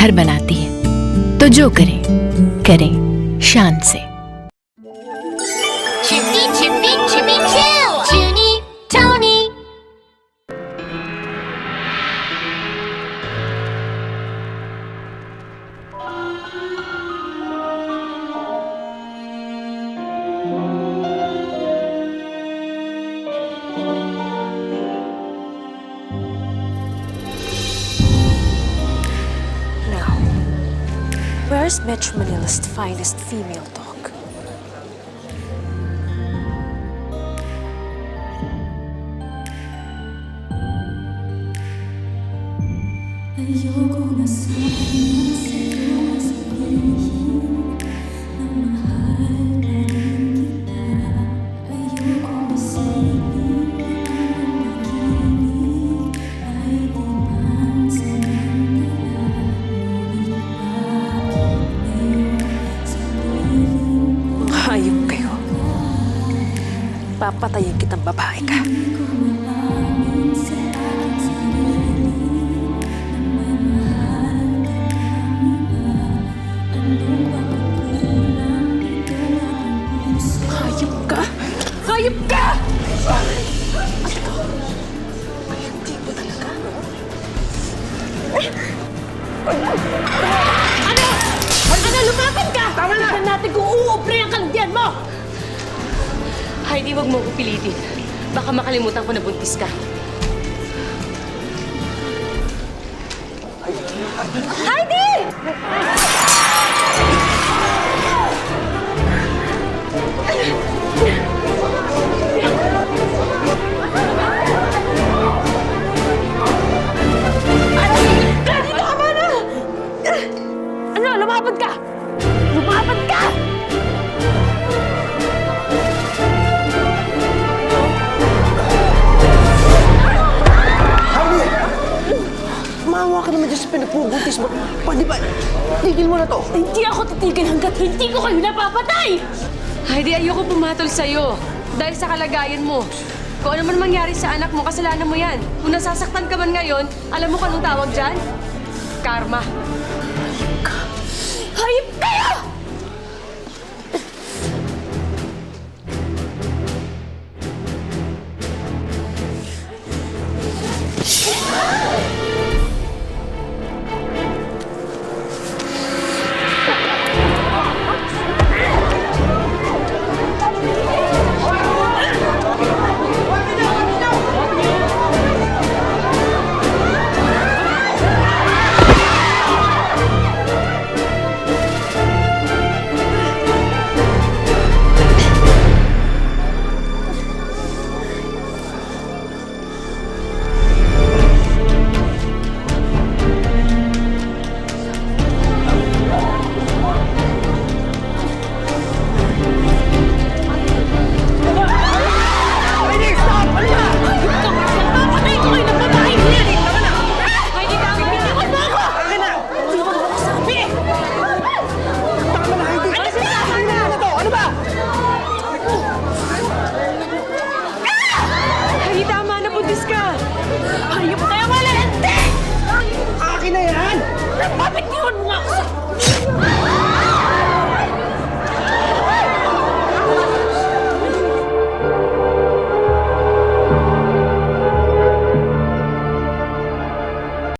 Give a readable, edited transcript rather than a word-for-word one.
घर बनाती है। तो जो करें करें शान से। Chippy, chippy, chippy, chill! Junie, Tony! Now, where's Metro Manila's finest female dog? Ayoko na sana sa'yo sabihin na mahal pa rin kita. Ayoko isipin na ang pag-ibig ay di pansamantala. Ngunit bakit ngayon sa piling ko Hayop kayo. Papatayin kitang babae ka. di ko maamin sa aking sarili na may mahal ka pang iba. Ano ba kukulang dito aking puso? Hayop ka? Hayop ka! Ano? Lumapit ka! Tama na! Tignan natin kung uuupre ang kalagyan mo! Heidi, wag mo ko pilitin. Baka makalimutan ko na buntis ka. Ano? Lumapit ka! Lumapit ka! Maawa ka naman dyan sa pinagpubuntis mo. Pwede ba? Tigil mo na to. Hindi ako titigil hanggat hindi ko kayo napapatay! Heidi, ayoko pumatol sa'yo. Dahil sa kalagayan mo. Kung ano man mangyari sa anak mo, kasalanan mo yan. Kung nasasaktan ka man ngayon, alam mo kung anong tawag dyan? Karma. Hayop kayo!